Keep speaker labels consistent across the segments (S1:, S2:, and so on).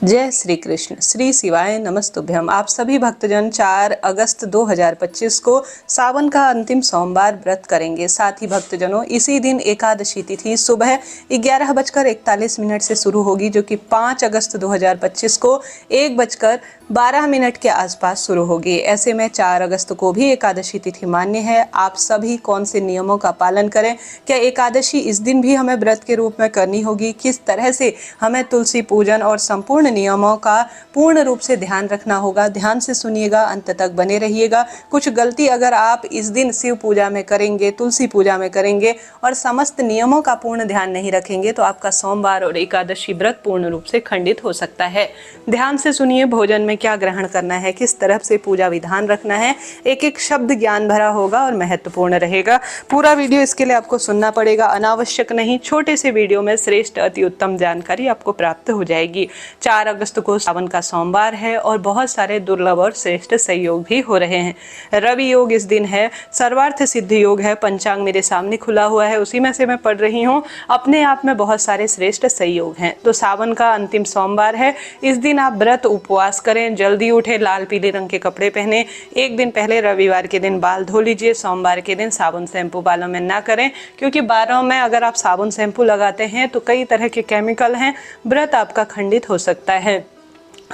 S1: जय श्री कृष्ण। श्री शिवाय नमस्तुभ्यम। आप सभी भक्तजन 4 अगस्त 2025 को सावन का अंतिम सोमवार व्रत करेंगे। साथ ही भक्तजनों इसी दिन एकादशी तिथि सुबह 11:41 से शुरू होगी, जो कि 5 अगस्त 2025 को 1:12 के आसपास शुरू होगी। ऐसे में 4 अगस्त को भी एकादशी तिथि मान्य है। आप सभी कौन से नियमों का पालन करें, क्या एकादशी इस दिन भी हमें व्रत के रूप में करनी होगी, किस तरह से हमें तुलसी पूजन और संपूर्ण नियमों का पूर्ण रूप से ध्यान रखना होगा। ध्यान से सुनिएगा, अंत तक बने रहिएगा। कुछ गलती अगर आप इस दिन शिव पूजा में करेंगे, तुलसी पूजा में करेंगे और समस्त नियमों का पूर्ण ध्यान नहीं रखेंगे तो आपका सोमवार और एकादशी व्रत पूर्ण रूप से खंडित हो सकता है। ध्यान से सुनिए, भोजन में क्या ग्रहण करना है, किस तरह से पूजा विधान रखना है, एक एक शब्द ज्ञान भरा होगा और महत्वपूर्ण रहेगा। पूरा वीडियो इसके लिए आपको सुनना पड़ेगा, अनावश्यक नहीं। छोटे से वीडियो में श्रेष्ठ अति उत्तम जानकारी आपको प्राप्त हो जाएगी। 4 अगस्त को सावन का सोमवार है और बहुत सारे दुर्लभ और श्रेष्ठ संयोग भी हो रहे हैं। रवि योग इस दिन है, सर्वार्थ सिद्धि योग है। पंचांग मेरे सामने खुला हुआ है, उसी में से मैं पढ़ रही हूँ। अपने आप में बहुत सारे श्रेष्ठ संयोग हैं। तो सावन का अंतिम सोमवार है, इस दिन आप व्रत उपवास करें, जल्दी उठे, लाल पीले रंग के कपड़े पहने। एक दिन पहले रविवार के दिन बाल धो लीजिए। सोमवार के दिन साबुन शैम्पू बालों में ना करें, क्योंकि बालों में अगर आप साबुन शैम्पू लगाते हैं तो कई तरह के केमिकल हैं, व्रत आपका खंडित हो सकता है।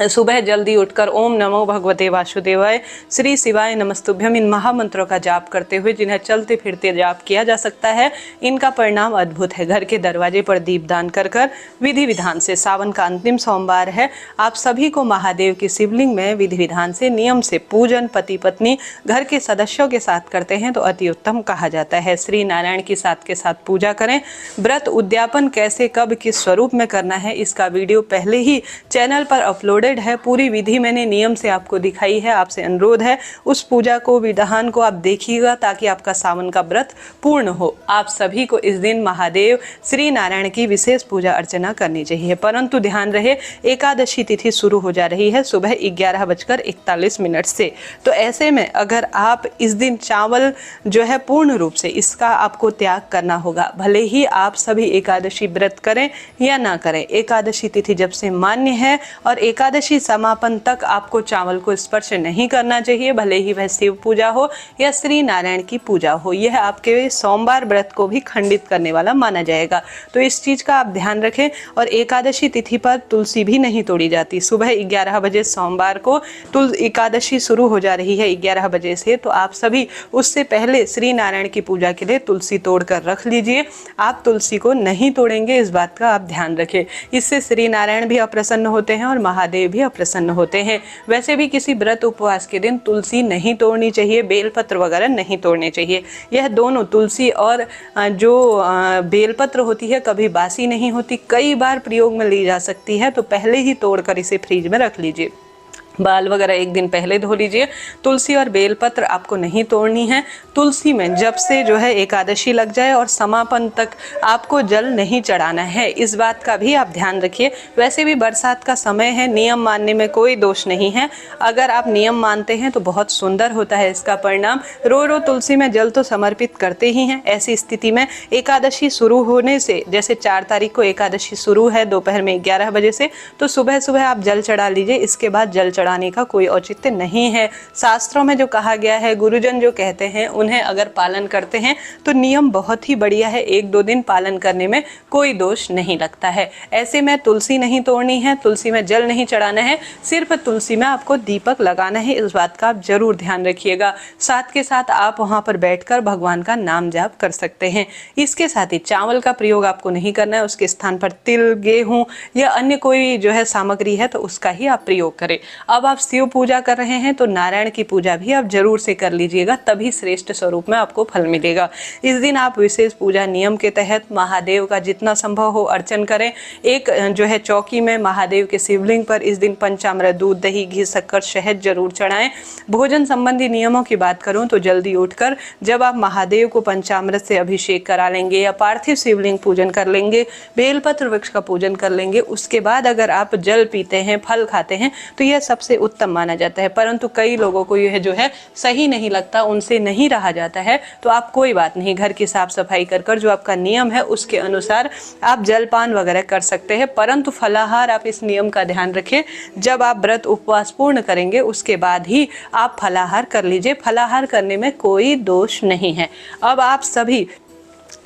S1: सुबह जल्दी उठकर ओम नमो भगवते वासुदेवाय, श्री शिवाय नमस्तुभ्यम इन महामंत्रों का जाप करते हुए, जिन्हें चलते फिरते जाप किया जा सकता है, इनका परिणाम अद्भुत है। घर के दरवाजे पर दीपदान कर विधि विधान से, सावन का अंतिम सोमवार है, आप सभी को महादेव की शिवलिंग में विधि विधान से नियम से पूजन पति पत्नी घर के सदस्यों के साथ करते हैं तो अति उत्तम कहा जाता है। श्री नारायण के साथ पूजा करें। व्रत उद्यापन कैसे कब किस स्वरूप में करना है, इसका वीडियो पहले ही चैनल पर अपलोडेड है। पूरी विधि मैंने नियम से आपको दिखाई है। आपसे अनुरोध है उस पूजा को, विधान को आप देखिएगा, ताकि आपका सावन का व्रत पूर्ण हो। आप सभी को इस दिन महादेव श्री नारायण की विशेष पूजा अर्चना करनी चाहिए। परंतु ध्यान रहे, एकादशी तिथि शुरू हो जा रही है सुबह 11:41 से। तो ऐसे में अगर आप इस दिन चावल जो है पूर्ण रूप से इसका आपको त्याग करना होगा, भले ही आप सभी एकादशी व्रत करें या ना करें। एकादशी तिथि जब से मान्य है और एकादशी समापन तक आपको चावल को स्पर्श नहीं करना चाहिए, भले ही वह शिव पूजा हो या श्री नारायण की पूजा हो। यह आपके सोमवार व्रत को भी खंडित करने वाला माना जाएगा। तो इस चीज का आप ध्यान रखें। और एकादशी तिथि पर तुलसी भी नहीं तोड़ी जाती। सुबह 11 बजे सोमवार को एकादशी शुरू हो जा रही है 11 बजे से, तो आप सभी उससे पहले श्री नारायण की पूजा के लिए तुलसी तोड़ कर रख लीजिए। आप तुलसी को नहीं तोड़ेंगे, इस बात का आप ध्यान रखें। इससे श्री नारायण भी अप्रसन्न होते हैं और महादेव भी अप्रसन्न होते हैं। वैसे भी किसी व्रत उपवास के दिन तुलसी नहीं तोड़नी चाहिए, बेलपत्र वगैरह नहीं तोड़ने चाहिए। यह दोनों तुलसी और जो बेलपत्र होती है कभी बासी नहीं होती, कई बार प्रयोग में ली जा सकती है। तो पहले ही तोड़कर इसे फ्रिज में रख लीजिए। बाल वगैरह एक दिन पहले धो लीजिए। तुलसी और बेलपत्र आपको नहीं तोड़नी है। तुलसी में जब से जो है एकादशी लग जाए और समापन तक आपको जल नहीं चढ़ाना है, इस बात का भी आप ध्यान रखिए। वैसे भी बरसात का समय है, नियम मानने में कोई दोष नहीं है। अगर आप नियम मानते हैं तो बहुत सुंदर होता है इसका परिणाम। रो तुलसी में जल तो समर्पित करते ही हैं। ऐसी स्थिति में एकादशी शुरू होने से, जैसे 4 तारीख को एकादशी शुरू है दोपहर में 11 बजे से, तो सुबह सुबह आप जल चढ़ा लीजिए। इसके बाद जल चढ़ाने का कोई औचित्य नहीं है। शास्त्रों में जो कहा गया है, गुरुजन जो कहते हैं, उन्हें अगर पालन करते हैं तो नियम बहुत ही बढ़िया है। 1-2 दिन पालन करने में कोई दोष नहीं लगता है। ऐसे में तुलसी नहीं तोड़नी है, तुलसी में जल नहीं चढ़ाना है, सिर्फ तुलसी में आपको दीपक लगाना है। इस बात का आप जरूर ध्यान रखिएगा। साथ के साथ आप वहां पर बैठकर भगवान का नाम जाप कर सकते हैं। इसके साथ ही चावल का प्रयोग आपको नहीं करना है, उसके स्थान पर तिल, गेहूं या अन्य कोई जो है सामग्री है तो उसका ही आप प्रयोग करें। अब आप शिव पूजा कर रहे हैं तो नारायण की पूजा भी आप जरूर से कर लीजिएगा, तभी श्रेष्ठ स्वरूप में आपको फल मिलेगा। इस दिन आप विशेष पूजा नियम के तहत महादेव का जितना संभव हो अर्चन करें। एक जो है चौकी में महादेव के शिवलिंग पर इस दिन पंचामृत, दूध, दही, घी, शक्कर, शहद जरूर चढ़ाएं। भोजन संबंधी नियमों की बात करूं तो जल्दी उठकर जब आप महादेव को पंचामृत से अभिषेक करा लेंगे या पार्थिव शिवलिंग पूजन कर लेंगे, बेलपत्र वृक्ष का पूजन कर लेंगे, उसके बाद अगर आप जल पीते हैं, फल खाते हैं, तो यह सबसे सबसे उत्तम माना जाता है, परंतु कई लोगों को यह जो है सही नहीं लगता, उनसे नहीं रहा जाता है, तो आप कोई बात नहीं, घर की साफ सफाई कर जो आपका नियम है उसके अनुसार आप जलपान वगैरह कर सकते हैं। परंतु फलाहार आप इस नियम का ध्यान रखें, जब आप व्रत उपवास पूर्ण करेंगे उसके बाद ही आप फलाहार कर लीजिए। फलाहार करने में कोई दोष नहीं है। अब आप सभी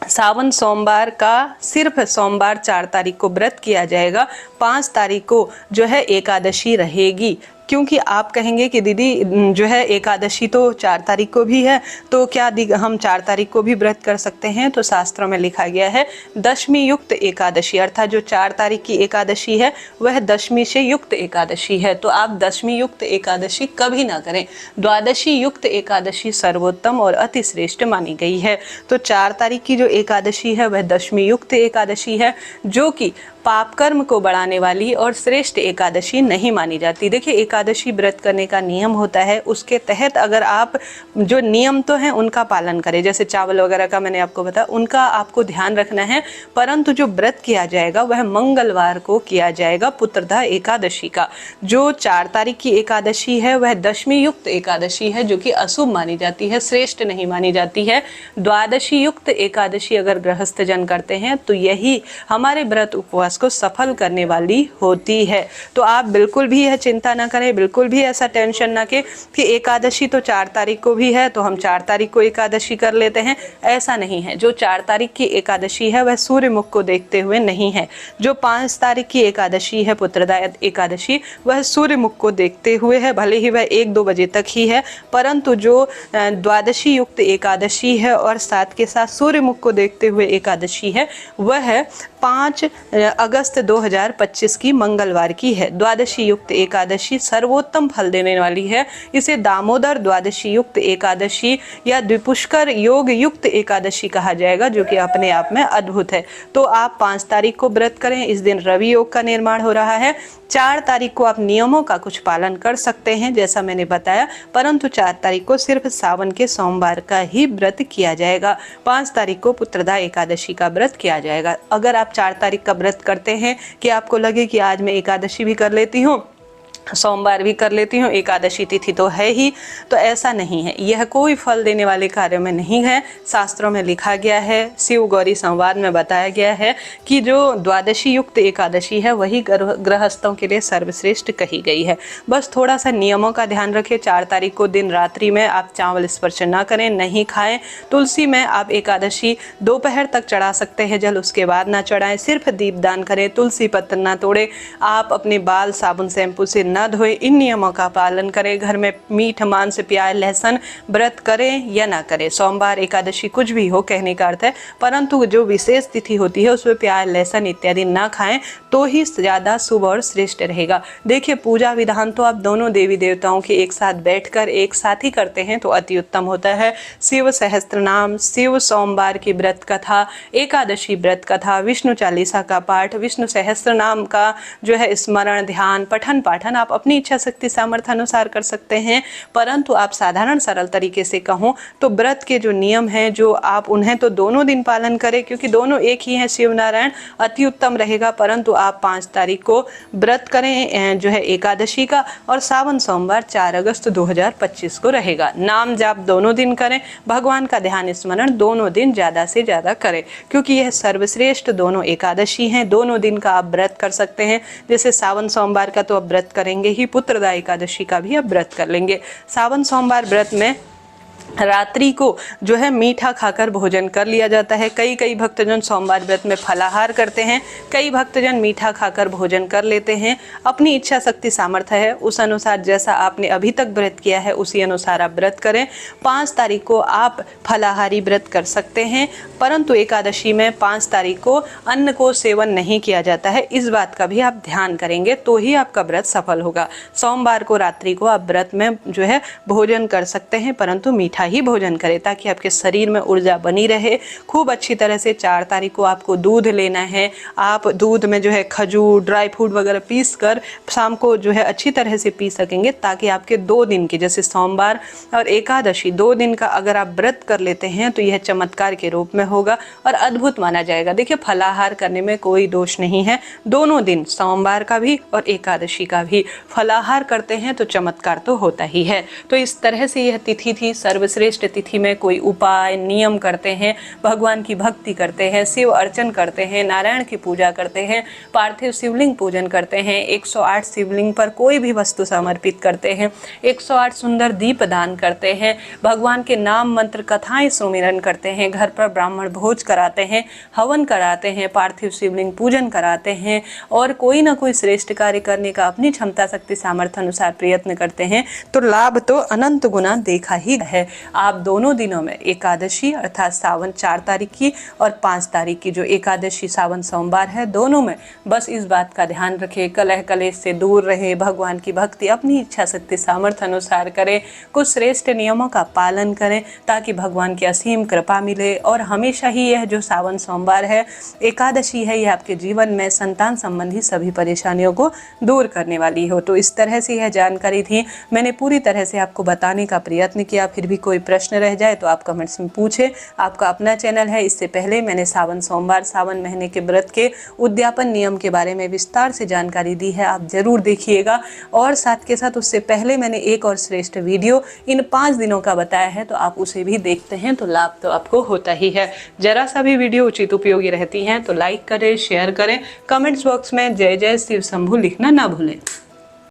S1: सावन सोमवार का सिर्फ सोमवार 4 तारीख को व्रत किया जाएगा। 5 तारीख को जो है एकादशी रहेगी, क्योंकि आप कहेंगे कि दीदी जो है एकादशी तो 4 तारीख को भी है, तो क्या हम 4 तारीख को भी व्रत कर सकते हैं? तो शास्त्रों में लिखा गया है दशमी युक्त एकादशी, अर्थात जो 4 तारीख की एकादशी है वह दशमी से युक्त एकादशी है, तो आप दशमी युक्त एकादशी कभी ना करें। द्वादशी युक्त एकादशी सर्वोत्तम और अति श्रेष्ठ मानी गई है। तो 4 तारीख की जो एकादशी है वह दशमी युक्त एकादशी है, जो कि पाप कर्म को बढ़ाने वाली और श्रेष्ठ एकादशी नहीं मानी जाती। देखिए, एकादशी व्रत करने का नियम होता है, उसके तहत अगर आप जो नियम तो हैं उनका पालन करें, जैसे चावल वगैरह का मैंने आपको बताया, उनका आपको ध्यान रखना है, परंतु जो व्रत किया जाएगा वह मंगलवार को किया जाएगा, पुत्रदा एकादशी का। जो 4 तारीख की एकादशी है वह दशमी युक्त एकादशी है, जो कि अशुभ मानी जाती है, श्रेष्ठ नहीं मानी जाती है। द्वादशी युक्त एकादशी अगर गृहस्थ जन करते हैं तो यही हमारे व्रत उपवास को सफल करने वाली होती है। तो आप बिल्कुल भी यह चिंता ना करें, बिल्कुल भी ऐसा टेंशन ना कि एकादशी तो 4 तारीख को भी है तो हम 4 तारीख को एकादशी कर लेते हैं, ऐसा नहीं है। जो 4 तारीख की एकादशी है वह सूर्य मुख को देखते हुए नहीं है। जो 5 तारीख की एकादशी है पुत्रदा एकादशी, वह सूर्य मुख को देखते हुए है, भले ही वह 1-2 बजे तक ही है, परंतु जो द्वादशी युक्त एकादशी है और साथ के साथ सूर्य मुख को देखते हुए एकादशी है वह 5 अगस्त 2025 की मंगलवार की है। द्वादशी युक्त एकादशी सर्वोत्तम फल देने वाली है। इसे दामोदर द्वादशी युक्त एकादशी या द्विपुष्कर योग युक्त एकादशी कहा जाएगा, जो कि अपने आप में अद्भुत है। तो आप 5 तारीख को व्रत करें, इस दिन रवि योग का निर्माण हो रहा है। 4 तारीख को आप नियमों का कुछ पालन कर सकते हैं जैसा मैंने बताया, परंतु 4 तारीख को सिर्फ सावन के सोमवार का ही व्रत किया जाएगा। 5 तारीख को पुत्रदा एकादशी का व्रत किया जाएगा। अगर आप 4 तारीख का व्रत करते हैं कि आपको लगे कि आज मैं एकादशी भी कर लेती हूँ, सोमवार भी कर लेती हूँ, एकादशी तिथि तो है ही, तो ऐसा नहीं है। यह कोई फल देने वाले कार्य में नहीं है। शास्त्रों में लिखा गया है, शिव गौरी संवाद में बताया गया है कि जो द्वादशी युक्त एकादशी है वही गृहस्थों के लिए सर्वश्रेष्ठ कही गई है। बस थोड़ा सा नियमों का ध्यान रखें। 4 तारीख को दिन रात्रि में आप चावल स्पर्श ना करें, नहीं खाएं। तुलसी में आप एकादशी दोपहर तक चढ़ा सकते हैं जल, उसके बाद ना चढ़ाएं। सिर्फ दीपदान करें, तुलसी पत्र ना तोड़े, आप अपने बाल साबुन शैम्पू से ना धोए। इन नियमों का पालन करें। घर में मीठ मांस प्याज लहसुन व्रत करें या ना करें, सोमवार एकादशी कुछ भी हो कहने का अर्थ है, परंतु जो विशेष तिथि होती है उसमें प्याज लहसुन इत्यादि ना खाएं तो ही ज़्यादा शुभ और श्रेष्ठ रहेगा। देखिए, पूजा विधान तो आप दोनों देवी देवताओं के एक साथ बैठकर एक साथ ही करते हैं तो अति उत्तम होता है। शिव सहस्त्र नाम, शिव सोमवार की व्रत कथा, एकादशी व्रत कथा, विष्णु चालीसा का पाठ, विष्णु सहस्त्र नाम का जो है स्मरण ध्यान पठन पाठन आप अपनी इच्छा शक्ति सामर्थ्य अनुसार कर सकते हैं। परंतु आप साधारण सरल तरीके से कहूँ तो व्रत के जो नियम हैं जो आप उन्हें तो दोनों दिन पालन करें, क्योंकि दोनों एक ही हैं शिव नारायण, अति उत्तम रहेगा। परंतु आप 5 तारीख को व्रत करें जो है एकादशी का, और सावन सोमवार 4 अगस्त 2025 को रहेगा। नाम जाप दोनों दिन करें, भगवान का ध्यान स्मरण दोनों दिन ज़्यादा से ज़्यादा करें, क्योंकि यह सर्वश्रेष्ठ दोनों एकादशी हैं। दोनों दिन का आप व्रत कर सकते हैं। जैसे सावन सोमवार का तो आप व्रत करेंगे ही, पुत्रदा एकादशी का भी आप व्रत कर लेंगे। सावन सोमवार व्रत में रात्रि को जो है मीठा खाकर भोजन कर लिया जाता है। कई भक्तजन सोमवार व्रत में फलाहार करते हैं, कई भक्तजन मीठा खाकर भोजन कर लेते हैं। अपनी इच्छा शक्ति सामर्थ्य है, उस अनुसार जैसा आपने अभी तक व्रत किया है उसी अनुसार आप व्रत करें। 5 तारीख को आप फलाहारी व्रत कर सकते हैं, परंतु एकादशी में 5 तारीख को अन्न को सेवन नहीं किया जाता है। इस बात का भी आप ध्यान करेंगे तो ही आपका व्रत सफल होगा। सोमवार को रात्रि को आप व्रत में जो है भोजन कर सकते हैं, परंतु मीठा ही भोजन करें ताकि आपके शरीर में ऊर्जा बनी रहे। खूब अच्छी तरह से 4 तारीख को आपको दूध लेना है। आप दूध में जो है खजूर, ड्राई फ्रूट वगैरह पीस कर शाम को जो है अच्छी तरह से पी सकेंगे, ताकि आपके 2 दिन के, जैसे सोमवार और एकादशी 2 दिन का अगर आप व्रत कर लेते हैं तो यह चमत्कार के रूप में होगा और अद्भुत माना जाएगा। देखिए, फलाहार करने में कोई दोष नहीं है। दोनों दिन, सोमवार का भी और एकादशी का भी फलाहार करते हैं तो चमत्कार तो होता ही है। तो इस तरह से यह तिथि थी। सर्वश्रेष्ठ तिथि में कोई उपाय नियम करते हैं, भगवान की भक्ति करते हैं, शिव अर्चन करते हैं, नारायण की पूजा करते हैं, पार्थिव शिवलिंग पूजन करते हैं, 108 शिवलिंग पर कोई भी वस्तु समर्पित करते हैं, 108 सुंदर दीप दान करते हैं, भगवान के नाम मंत्र कथाएं सुमिरन करते हैं, घर पर ब्राह्मण भोज कराते हैं, हवन कराते हैं, पार्थिव शिवलिंग पूजन कराते हैं और कोई ना कोई श्रेष्ठ कार्य करने का अपनी क्षमता शक्ति सामर्थ्य अनुसार प्रयत्न करते हैं तो लाभ तो अनंत गुना देखा ही है। आप दोनों दिनों में, एकादशी अर्थात सावन 4 तारीख की और 5 तारीख की जो एकादशी सावन सोमवार है, दोनों में बस इस बात का ध्यान रखें, कलह कलेश से दूर रहे, भगवान की भक्ति अपनी इच्छा शक्ति सामर्थ्य अनुसार करें, कुछ श्रेष्ठ नियमों का पालन करें ताकि भगवान की असीम कृपा मिले। और हमेशा ही यह जो सावन सोमवार है, एकादशी है, यह आपके जीवन में संतान संबंधी सभी परेशानियों को दूर करने वाली हो। तो इस तरह से यह जानकारी थी, मैंने पूरी तरह से आपको बताने का प्रयत्न किया। फिर भी कोई प्रश्न रह जाए तो आप कमेंट्स में पूछें। आपका अपना चैनल है, इससे पहले मैंने सावन सोमवार, सावन महीने के व्रत के उद्यापन नियम के बारे में विस्तार से जानकारी दी है, आप जरूर देखिएगा। और साथ के साथ उससे पहले मैंने एक और श्रेष्ठ वीडियो इन 5 दिनों का बताया है, तो आप उसे भी देखते हैं तो लाभ तो आपको होता ही है। जरा सा भी वीडियो उचित उपयोगी रहती हैं तो लाइक करें, शेयर करें, कमेंट्स बॉक्स में जय जय शिव शंभू लिखना ना भूलें।